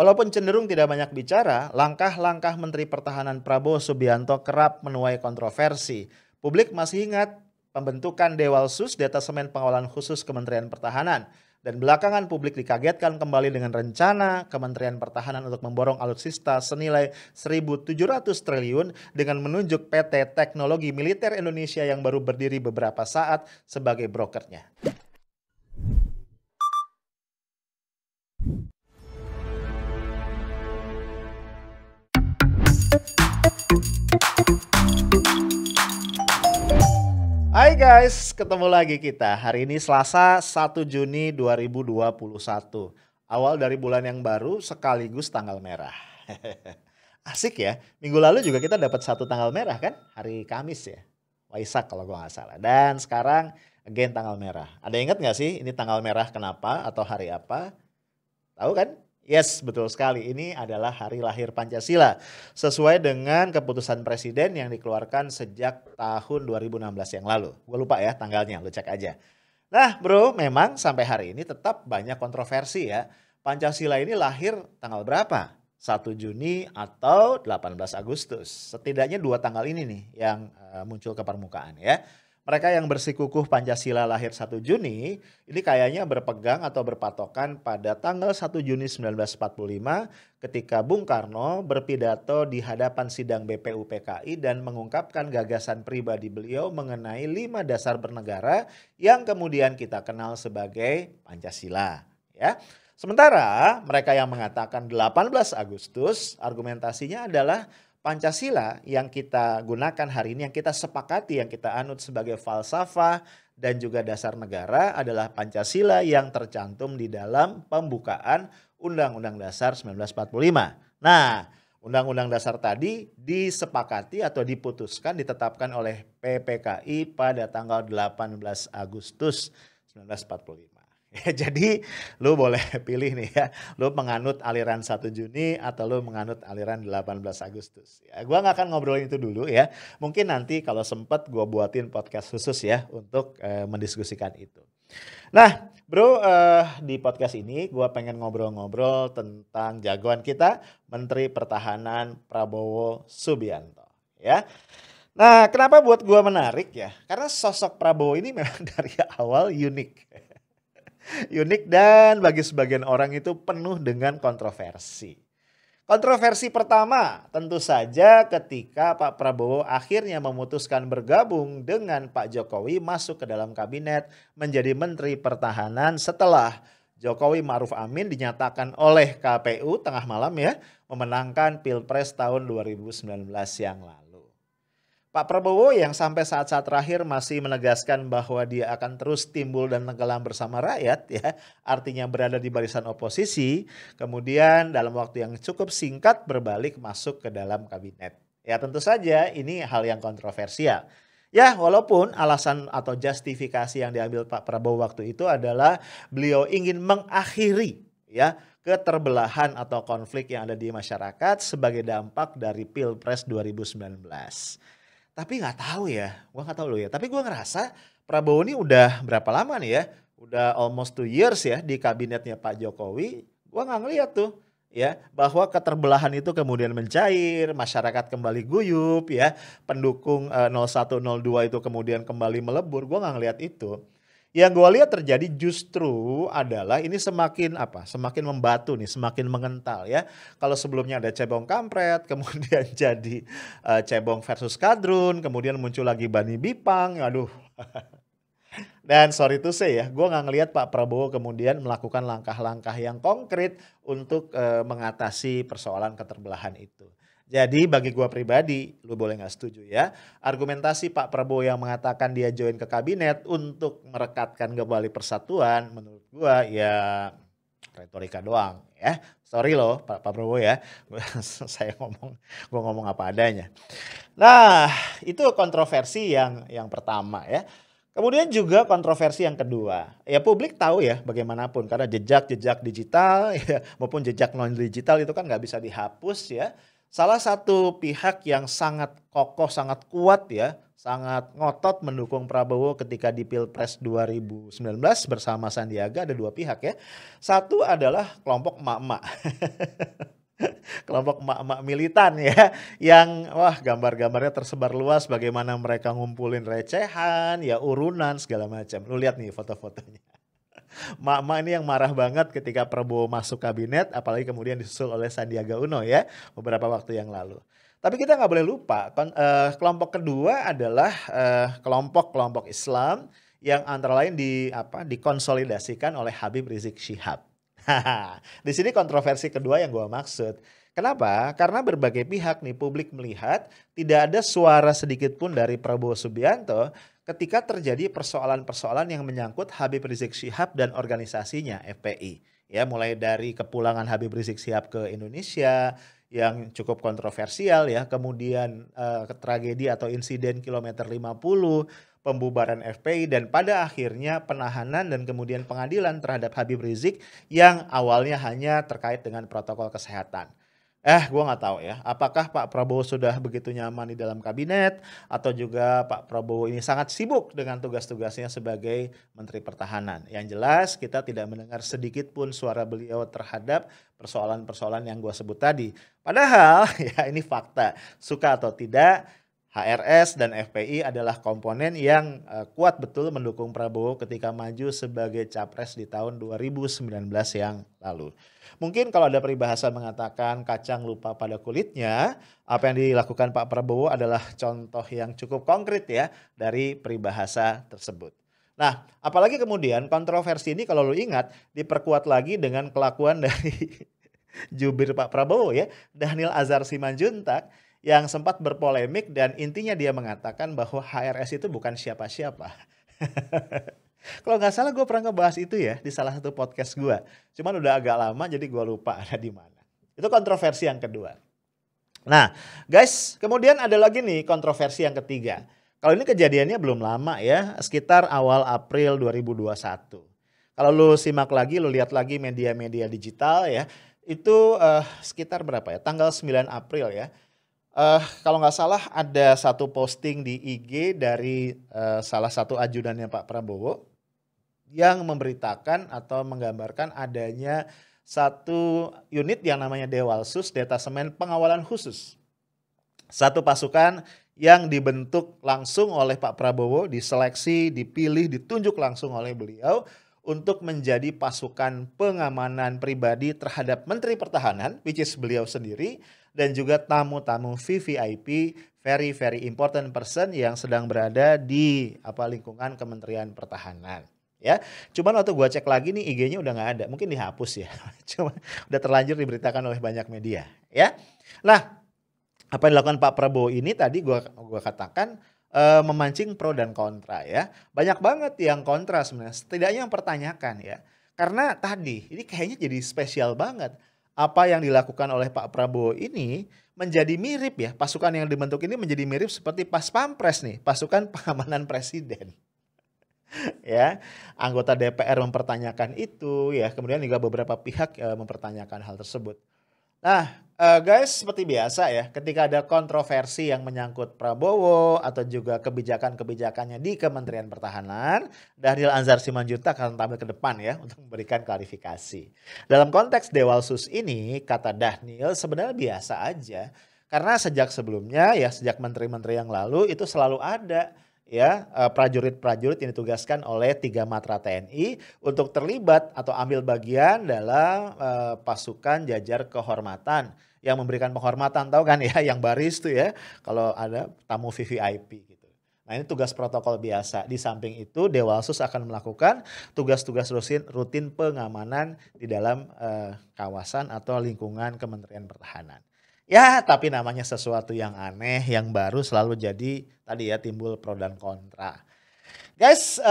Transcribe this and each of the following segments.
Walaupun cenderung tidak banyak bicara, langkah-langkah Menteri Pertahanan Prabowo Subianto kerap menuai kontroversi. Publik masih ingat pembentukan Dewalsus, Detasemen Pengawalan Khusus Kementerian Pertahanan. Dan belakangan publik dikagetkan kembali dengan rencana Kementerian Pertahanan untuk memborong alutsista senilai 1.700 triliun dengan menunjuk PT Teknologi Militer Indonesia yang baru berdiri beberapa saat sebagai brokernya. Hai guys, ketemu lagi kita. Hari ini Selasa 1 Juni 2021. Awal dari bulan yang baru sekaligus tanggal merah. Asik ya, minggu lalu juga kita dapat satu tanggal merah kan? Hari Kamis ya, Waisak kalau gue nggak salah. Dan sekarang again tanggal merah. Ada ingat nggak sih ini tanggal merah kenapa atau hari apa? Tahu kan? Yes, betul sekali. Ini adalah hari lahir Pancasila. Sesuai dengan keputusan Presiden yang dikeluarkan sejak tahun 2016 yang lalu. Gue lupa ya tanggalnya, lu cek aja. Nah bro, memang sampai hari ini tetap banyak kontroversi ya. Pancasila ini lahir tanggal berapa? 1 Juni atau 18 Agustus. Setidaknya dua tanggal ini nih yang muncul ke permukaan ya. Mereka yang bersikukuh Pancasila lahir 1 Juni, ini kayaknya berpegang atau berpatokan pada tanggal 1 Juni 1945 ketika Bung Karno berpidato di hadapan sidang BPUPKI dan mengungkapkan gagasan pribadi beliau mengenai 5 dasar bernegara yang kemudian kita kenal sebagai Pancasila. Ya. Sementara mereka yang mengatakan 18 Agustus, argumentasinya adalah Pancasila yang kita gunakan hari ini, yang kita sepakati, yang kita anut sebagai falsafah dan juga dasar negara adalah Pancasila yang tercantum di dalam pembukaan Undang-Undang Dasar 1945. Nah, Undang-Undang Dasar tadi disepakati atau diputuskan, ditetapkan oleh PPKI pada tanggal 18 Agustus 1945. Ya, jadi lu boleh pilih nih ya, lu menganut aliran 1 Juni atau lu menganut aliran 18 Agustus. Ya, gua nggak akan ngobrolin itu dulu ya. Mungkin nanti kalau sempet gua buatin podcast khusus ya untuk mendiskusikan itu. Nah bro, di podcast ini gua pengen ngobrol-ngobrol tentang jagoan kita, Menteri Pertahanan Prabowo Subianto ya. Nah kenapa buat gua menarik ya? Karena sosok Prabowo ini memang dari awal unik. Unik dan bagi sebagian orang itu penuh dengan kontroversi. Kontroversi pertama tentu saja ketika Pak Prabowo akhirnya memutuskan bergabung dengan Pak Jokowi masuk ke dalam kabinet menjadi Menteri Pertahanan setelah Jokowi Ma'ruf Amin dinyatakan oleh KPU tengah malam ya memenangkan Pilpres tahun 2019 yang lalu. Pak Prabowo yang sampai saat-saat terakhir masih menegaskan bahwa dia akan terus timbul dan tenggelam bersama rakyat ya, artinya berada di barisan oposisi, kemudian dalam waktu yang cukup singkat berbalik masuk ke dalam kabinet. Ya tentu saja ini hal yang kontroversial. Ya walaupun alasan atau justifikasi yang diambil Pak Prabowo waktu itu adalah beliau ingin mengakhiri ya keterbelahan atau konflik yang ada di masyarakat sebagai dampak dari Pilpres 2019. Tapi nggak tahu ya, gua nggak tahu lo ya. Tapi gua ngerasa Prabowo ini udah berapa lama nih ya? Udah almost 2 years ya di kabinetnya Pak Jokowi. Gua nggak ngeliat tuh ya bahwa keterbelahan itu kemudian mencair, masyarakat kembali guyup ya, pendukung 01, 02 itu kemudian kembali melebur. Gua nggak ngeliat itu. Yang gue lihat terjadi justru adalah ini semakin semakin membatu nih, semakin mengental ya. Kalau sebelumnya ada cebong kampret, kemudian jadi cebong versus kadrun, kemudian muncul lagi Bani Bipang, aduh. Dan sorry to say ya, gue nggak ngelihat Pak Prabowo kemudian melakukan langkah-langkah yang konkret untuk mengatasi persoalan keterbelahan itu. Jadi bagi gua pribadi, lu boleh nggak setuju ya, argumentasi Pak Prabowo yang mengatakan dia join ke kabinet untuk merekatkan kembali persatuan, menurut gua ya retorika doang ya. Sorry loh Pak Prabowo ya, gua ngomong apa adanya. Nah itu kontroversi yang pertama ya. Kemudian juga kontroversi yang kedua, ya publik tahu ya bagaimanapun karena jejak digital ya, maupun jejak non digital itu kan nggak bisa dihapus ya. Salah satu pihak yang sangat kokoh, sangat kuat ya, sangat ngotot mendukung Prabowo ketika di Pilpres 2019 bersama Sandiaga ada 2 pihak ya. Satu adalah kelompok emak-emak. Kelompok emak-emak militan ya, yang wah gambar-gambarnya tersebar luas bagaimana mereka ngumpulin recehan, ya urunan segala macam. Lu lihat nih foto-fotonya. Emak-emak ini yang marah banget ketika Prabowo masuk kabinet, apalagi kemudian disusul oleh Sandiaga Uno ya, beberapa waktu yang lalu. Tapi kita nggak boleh lupa, kelompok kedua adalah kelompok-kelompok Islam yang antara lain dikonsolidasikan oleh Habib Rizik Syihab. Di sini kontroversi kedua yang gua maksud. Kenapa? Karena berbagai pihak nih publik melihat tidak ada suara sedikit pun dari Prabowo Subianto ketika terjadi persoalan-persoalan yang menyangkut Habib Rizik Syihab dan organisasinya FPI. Ya, mulai dari kepulangan Habib Rizik Syihab ke Indonesia yang cukup kontroversial ya, kemudian tragedi atau insiden kilometer 50, pembubaran FPI dan pada akhirnya penahanan dan kemudian pengadilan terhadap Habib Rizik yang awalnya hanya terkait dengan protokol kesehatan. Gua nggak tahu ya, apakah Pak Prabowo sudah begitu nyaman di dalam kabinet atau juga Pak Prabowo ini sangat sibuk dengan tugas-tugasnya sebagai Menteri Pertahanan. Yang jelas kita tidak mendengar sedikit pun suara beliau terhadap persoalan-persoalan yang gua sebut tadi. Padahal ya ini fakta, suka atau tidak HRS dan FPI adalah komponen yang kuat betul mendukung Prabowo ketika maju sebagai capres di tahun 2019 yang lalu. Mungkin kalau ada peribahasa mengatakan kacang lupa pada kulitnya, apa yang dilakukan Pak Prabowo adalah contoh yang cukup konkret ya dari peribahasa tersebut. Nah, apalagi kemudian kontroversi ini kalau lu ingat diperkuat lagi dengan kelakuan dari jubir Pak Prabowo ya, Dhanil Anzar Simanjuntak yang sempat berpolemik dan intinya dia mengatakan bahwa HRS itu bukan siapa-siapa. Kalau nggak salah gue pernah ngebahas itu ya di salah satu podcast gue. Cuman udah agak lama jadi gue lupa ada di mana. Itu kontroversi yang kedua. Nah guys, kemudian ada lagi nih kontroversi yang ketiga. Kalau ini kejadiannya belum lama ya, sekitar awal April 2021. Kalau lu simak lagi, lu lihat lagi media-media digital ya, itu sekitar berapa ya? Tanggal 9 April ya. Kalau nggak salah ada satu posting di IG dari salah satu ajudannya Pak Prabowo yang memberitakan atau menggambarkan adanya satu unit yang namanya Dewalsus, Detasemen Pengawalan Khusus. Satu pasukan yang dibentuk langsung oleh Pak Prabowo, diseleksi, dipilih, ditunjuk langsung oleh beliau untuk menjadi pasukan pengamanan pribadi terhadap Menteri Pertahanan, which is beliau sendiri, dan juga tamu-tamu VVIP, very very important person yang sedang berada di lingkungan Kementerian Pertahanan. Ya, cuman waktu gua cek lagi nih IG-nya udah nggak ada, mungkin dihapus ya. Cuma udah terlanjur diberitakan oleh banyak media, ya. Nah, apa yang dilakukan Pak Prabowo ini tadi gua katakan memancing pro dan kontra ya. Banyak banget yang kontra sebenarnya, setidaknya yang pertanyakan ya. Karena tadi ini kayaknya jadi spesial banget. Apa yang dilakukan oleh Pak Prabowo ini menjadi mirip ya, pasukan yang dibentuk ini menjadi mirip seperti Pas Pampres nih, pasukan pengamanan presiden. Ya, anggota DPR mempertanyakan itu ya, kemudian juga beberapa pihak mempertanyakan hal tersebut. Nah, guys, seperti biasa ya, ketika ada kontroversi yang menyangkut Prabowo atau juga kebijakan-kebijakannya di Kementerian Pertahanan, Dhanil Anzar Simanjuntak akan tampil ke depan ya untuk memberikan klarifikasi. Dalam konteks Dewalsus ini, kata Dhanil sebenarnya biasa aja. Karena sejak sebelumnya ya, sejak menteri-menteri yang lalu itu selalu ada ya prajurit-prajurit yang ditugaskan oleh 3 matra TNI untuk terlibat atau ambil bagian dalam pasukan jajar kehormatan yang memberikan penghormatan, tahu kan ya, yang baris tuh ya kalau ada tamu VVIP gitu. Nah ini tugas protokol biasa. Di samping itu Dewalsus akan melakukan tugas-tugas rutin pengamanan di dalam kawasan atau lingkungan Kementerian Pertahanan. Ya, tapi namanya sesuatu yang aneh, yang baru selalu jadi tadi ya timbul pro dan kontra. Guys,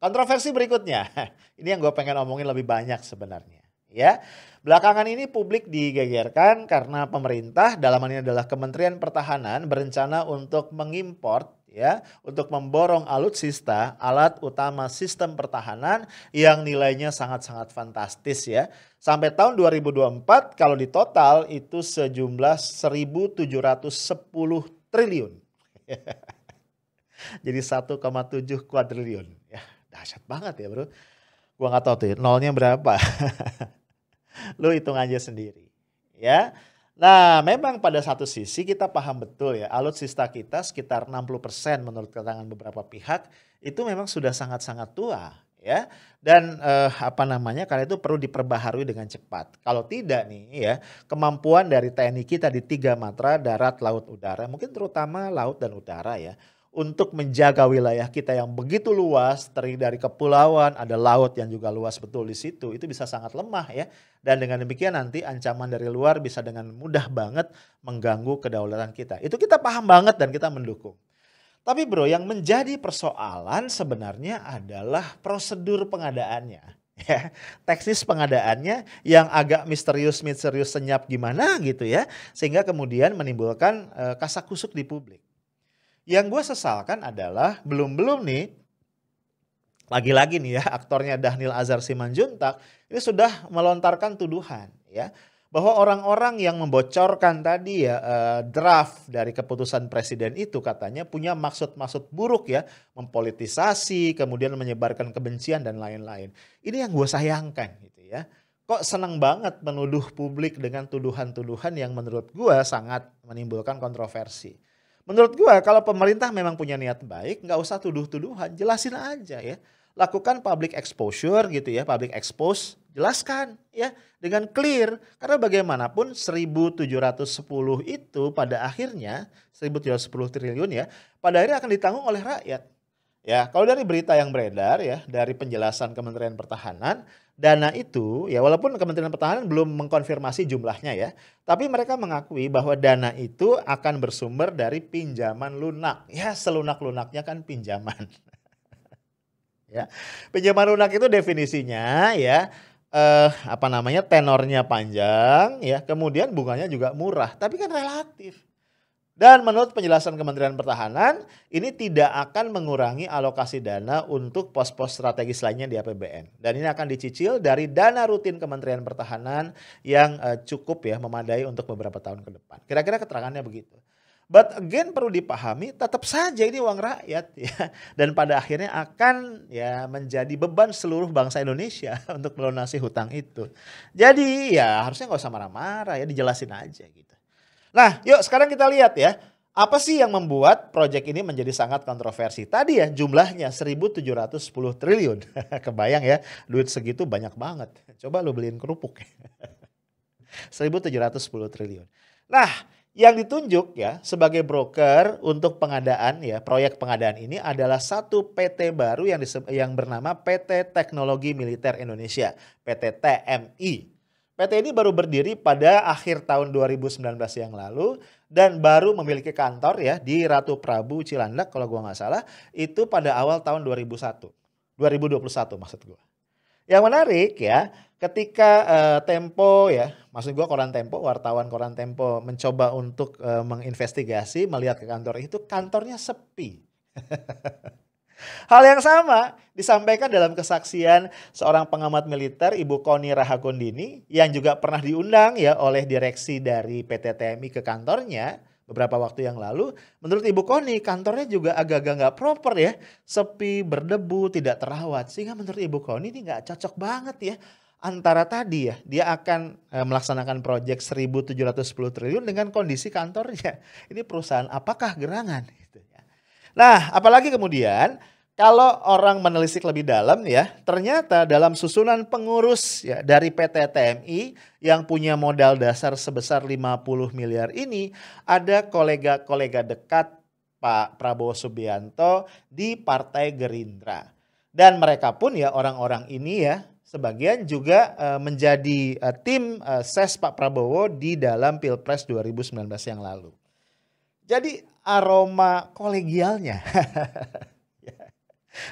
kontroversi berikutnya. Ini yang gue pengen omongin lebih banyak sebenarnya. Ya, belakangan ini publik digegerkan karena pemerintah, dalam hal ini adalah Kementerian Pertahanan, berencana untuk mengimport ya untuk memborong alutsista, alat utama sistem pertahanan yang nilainya sangat-sangat fantastis ya. Sampai tahun 2024 kalau di total itu sejumlah 1.710 triliun. Jadi 1,7 kuadriliun. Ya, dahsyat banget ya, Bro. Gua nggak tahu tuh nolnya berapa. Lu hitung aja sendiri, ya. Nah, memang pada satu sisi kita paham betul ya, alutsista kita sekitar 60% menurut keterangan beberapa pihak itu memang sudah sangat-sangat tua, ya. Dan apa namanya? Karena itu perlu diperbaharui dengan cepat. Kalau tidak nih ya, kemampuan dari TNI kita di 3 matra darat, laut, udara, mungkin terutama laut dan udara ya, untuk menjaga wilayah kita yang begitu luas, terdiri dari kepulauan, ada laut yang juga luas betul di situ, itu bisa sangat lemah ya. Dan dengan demikian nanti ancaman dari luar bisa dengan mudah banget mengganggu kedaulatan kita. Itu kita paham banget dan kita mendukung. Tapi bro, yang menjadi persoalan sebenarnya adalah prosedur pengadaannya. Ya, teknis pengadaannya yang agak misterius senyap gimana gitu ya. Sehingga kemudian menimbulkan kasakusuk di publik. Yang gue sesalkan adalah belum nih, lagi-lagi nih ya aktornya Dhanil Anzar Simanjuntak ini sudah melontarkan tuduhan ya. Bahwa orang-orang yang membocorkan tadi ya draft dari keputusan presiden itu katanya punya maksud-maksud buruk ya. Mempolitisasi, kemudian menyebarkan kebencian dan lain-lain. Ini yang gue sayangkan gitu ya. Kok senang banget menuduh publik dengan tuduhan-tuduhan yang menurut gue sangat menimbulkan kontroversi. Menurut gue kalau pemerintah memang punya niat baik, nggak usah tuduh-tuduhan, jelasin aja ya. Lakukan public exposure gitu ya, public expose, jelaskan ya dengan clear. Karena bagaimanapun 1.710 itu pada akhirnya, 1.710 triliun ya, pada akhirnya akan ditanggung oleh rakyat. Ya, kalau dari berita yang beredar ya, dari penjelasan Kementerian Pertahanan, dana itu ya walaupun Kementerian Pertahanan belum mengkonfirmasi jumlahnya ya, tapi mereka mengakui bahwa dana itu akan bersumber dari pinjaman lunak. Ya, selunak-lunaknya kan pinjaman. Ya, pinjaman lunak itu definisinya ya apa namanya tenornya panjang ya, kemudian bunganya juga murah, tapi kan relatif. Dan menurut penjelasan Kementerian Pertahanan, ini tidak akan mengurangi alokasi dana untuk pos-pos strategis lainnya di APBN. Dan ini akan dicicil dari dana rutin Kementerian Pertahanan yang cukup ya memadai untuk beberapa tahun ke depan. Kira-kira keterangannya begitu. But again perlu dipahami tetap saja ini uang rakyat ya. Dan pada akhirnya akan ya menjadi beban seluruh bangsa Indonesia untuk melunasi hutang itu. Jadi ya harusnya nggak usah marah-marah ya, dijelasin aja gitu. Nah, yuk sekarang kita lihat ya, apa sih yang membuat proyek ini menjadi sangat kontroversi? Tadi ya jumlahnya 1.710 triliun. Kebayang ya, duit segitu banyak banget. Coba lu beliin kerupuk. 1.710 triliun. Nah, yang ditunjuk ya sebagai broker untuk pengadaan ya, proyek pengadaan ini adalah satu PT baru yang bernama PT Teknologi Militer Indonesia, PT TMI. PT ini baru berdiri pada akhir tahun 2019 yang lalu dan baru memiliki kantor ya di Ratu Prabu Cilandak kalau gua nggak salah itu pada awal tahun 2021 maksud gua. Yang menarik ya ketika Tempo ya, maksud gua koran Tempo, wartawan koran Tempo mencoba untuk menginvestigasi melihat ke kantor itu, kantornya sepi. Hal yang sama disampaikan dalam kesaksian seorang pengamat militer Ibu Koni Rahakundini yang juga pernah diundang ya oleh direksi dari PT TMI ke kantornya beberapa waktu yang lalu. Menurut Ibu Koni kantornya juga agak-agak nggak proper ya, sepi, berdebu, tidak terawat. Sehingga menurut Ibu Koni ini nggak cocok banget ya antara tadi ya dia akan melaksanakan proyek 1.710 triliun dengan kondisi kantornya. Ini perusahaan apakah gerangan? Gitu ya. Nah, apalagi kemudian kalau orang menelisik lebih dalam ya, ternyata dalam susunan pengurus ya dari PT TMI yang punya modal dasar sebesar 50 miliar ini ada kolega-kolega dekat Pak Prabowo Subianto di Partai Gerindra. Dan mereka pun ya orang-orang ini ya sebagian juga menjadi tim ses Pak Prabowo di dalam Pilpres 2019 yang lalu. Jadi aroma kolegialnya,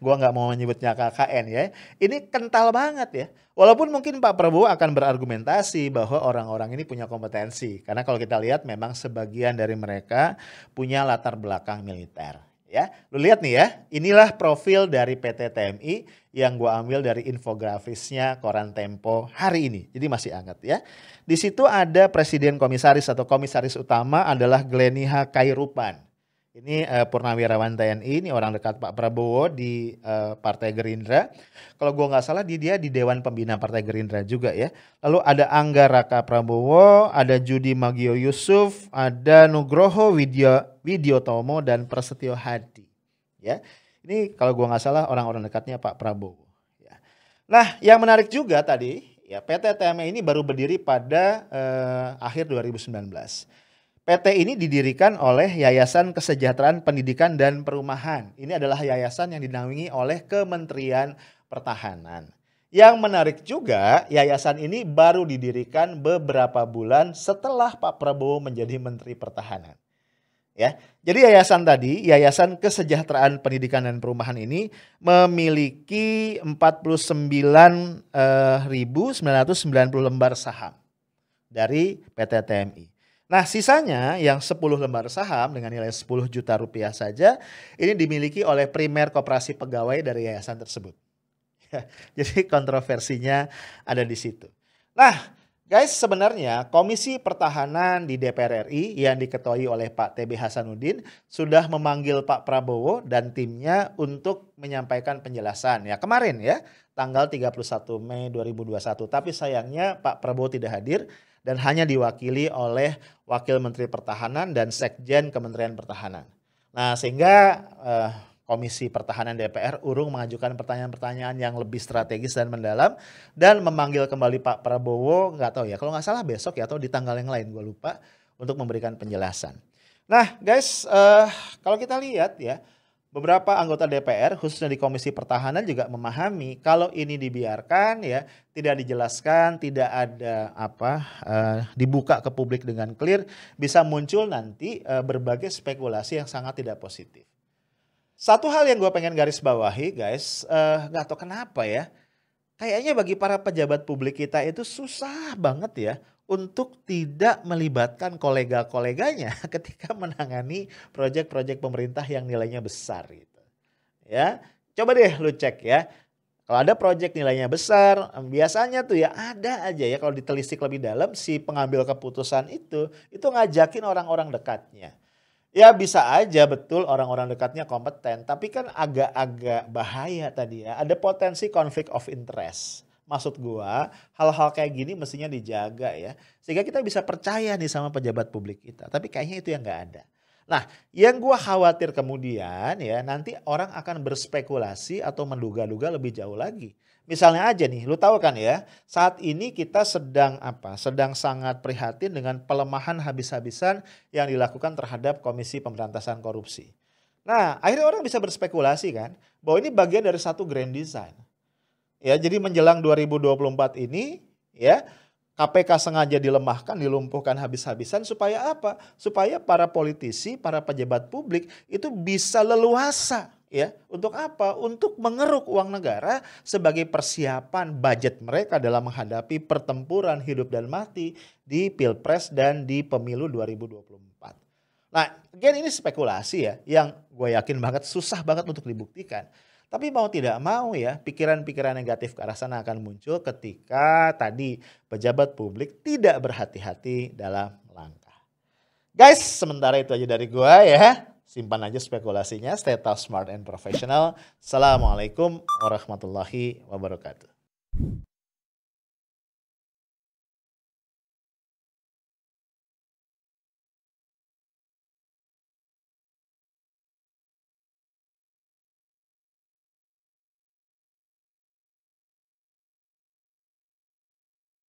gua nggak mau menyebutnya KKN ya, ini kental banget ya. Walaupun mungkin Pak Prabowo akan berargumentasi bahwa orang-orang ini punya kompetensi. Karena kalau kita lihat memang sebagian dari mereka punya latar belakang militer. Ya, lu lihat nih ya, inilah profil dari PT TMI yang gua ambil dari infografisnya koran Tempo hari ini. Jadi masih hangat ya. Di situ ada presiden komisaris atau komisaris utama adalah Glenny H. Khairupan. Ini purnawirawan TNI, ini orang dekat Pak Prabowo di Partai Gerindra. Kalau gua nggak salah dia di Dewan Pembina Partai Gerindra juga ya. Lalu ada Angga Raka Prabowo, ada Judi Magio Yusuf, ada Nugroho Widiotomo dan Prasetyo Hadi. Ya, ini kalau gua nggak salah orang-orang dekatnya Pak Prabowo. Ya. Nah, yang menarik juga tadi, ya PT TMI ini baru berdiri pada akhir 2019. PT ini didirikan oleh Yayasan Kesejahteraan Pendidikan dan Perumahan. Ini adalah yayasan yang dinaungi oleh Kementerian Pertahanan. Yang menarik juga, yayasan ini baru didirikan beberapa bulan setelah Pak Prabowo menjadi Menteri Pertahanan. Ya, jadi yayasan tadi, Yayasan Kesejahteraan Pendidikan dan Perumahan ini memiliki 49.990 lembar saham dari PT TMI. Nah, sisanya yang 10 lembar saham dengan nilai 10 juta rupiah saja ini dimiliki oleh Primer Koperasi Pegawai dari yayasan tersebut. Jadi kontroversinya ada di situ. Nah, guys, sebenarnya Komisi Pertahanan di DPR RI yang diketuai oleh Pak TB Hasanuddin sudah memanggil Pak Prabowo dan timnya untuk menyampaikan penjelasan. Ya, kemarin ya, tanggal 31 Mei 2021. Tapi sayangnya Pak Prabowo tidak hadir dan hanya diwakili oleh Wakil Menteri Pertahanan dan Sekjen Kementerian Pertahanan. Nah, sehingga Komisi Pertahanan DPR urung mengajukan pertanyaan-pertanyaan yang lebih strategis dan mendalam dan memanggil kembali Pak Prabowo, nggak tahu ya, kalau nggak salah besok ya atau di tanggal yang lain, gue lupa, untuk memberikan penjelasan. Nah, guys, kalau kita lihat ya, beberapa anggota DPR khususnya di Komisi Pertahanan juga memahami kalau ini dibiarkan ya, tidak dijelaskan, tidak ada dibuka ke publik dengan clear, bisa muncul nanti berbagai spekulasi yang sangat tidak positif. Satu hal yang gue pengen garis bawahi guys, nggak tahu kenapa ya, kayaknya bagi para pejabat publik kita itu susah banget ya untuk tidak melibatkan kolega-koleganya ketika menangani proyek-proyek pemerintah yang nilainya besar gitu. Ya, coba deh lu cek ya. Kalau ada proyek nilainya besar, biasanya tuh ya ada aja ya kalau ditelisik lebih dalam si pengambil keputusan itu ngajakin orang-orang dekatnya. Ya bisa aja betul orang-orang dekatnya kompeten, tapi kan agak-agak bahaya tadi ya. Ada potensi konflik of interest. Maksud gua hal-hal kayak gini mestinya dijaga ya. Sehingga kita bisa percaya nih sama pejabat publik kita. Tapi kayaknya itu yang nggak ada. Nah, yang gua khawatir kemudian ya nanti orang akan berspekulasi atau menduga-duga lebih jauh lagi. Misalnya aja nih, lu tahu kan ya, saat ini kita sedang Sedang sangat prihatin dengan pelemahan habis-habisan yang dilakukan terhadap Komisi Pemberantasan Korupsi. Nah, akhirnya orang bisa berspekulasi kan, bahwa ini bagian dari satu grand design. Ya, jadi menjelang 2024 ini ya, KPK sengaja dilemahkan, dilumpuhkan habis-habisan supaya apa? Supaya para politisi, para pejabat publik itu bisa leluasa. Ya, untuk apa? Untuk mengeruk uang negara sebagai persiapan budget mereka dalam menghadapi pertempuran hidup dan mati di Pilpres dan di Pemilu 2024. Nah, again ini spekulasi ya, yang gue yakin banget susah banget untuk dibuktikan. Tapi mau tidak mau ya, pikiran-pikiran negatif ke arah sana akan muncul ketika tadi pejabat publik tidak berhati-hati dalam langkah. Guys, sementara itu aja dari gue ya. Simpan aja spekulasinya, stay tough, smart, and professional. Assalamualaikum warahmatullahi wabarakatuh.